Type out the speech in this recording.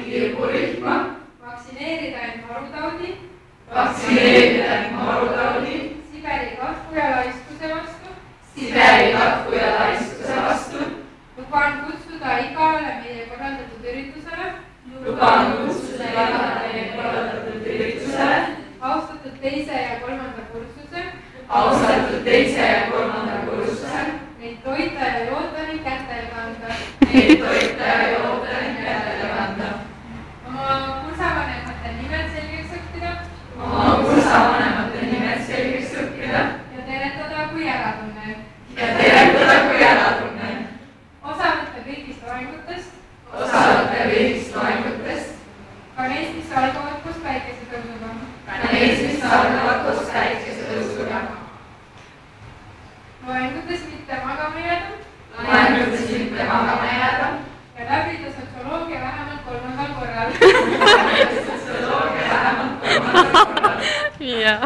kirburühma, vaktsineerida end marutaudi, Siberi katku ja laiskuse vastu, luban kutsuda igale meie korraldatud üritusele, austatud teise ja kolmanda kursuse, neid toita ja joota ning kätele kanda, oma kursavanemate nimed selgeks õppida ja teretada kui äratunne. Osa võtta kõigist loengutest, ka neist, mis algavad koos päikesetõusuga. Loengutes mitte magama jääda ja läbida sotsioloogia vähemalt 3. korral. Yeah.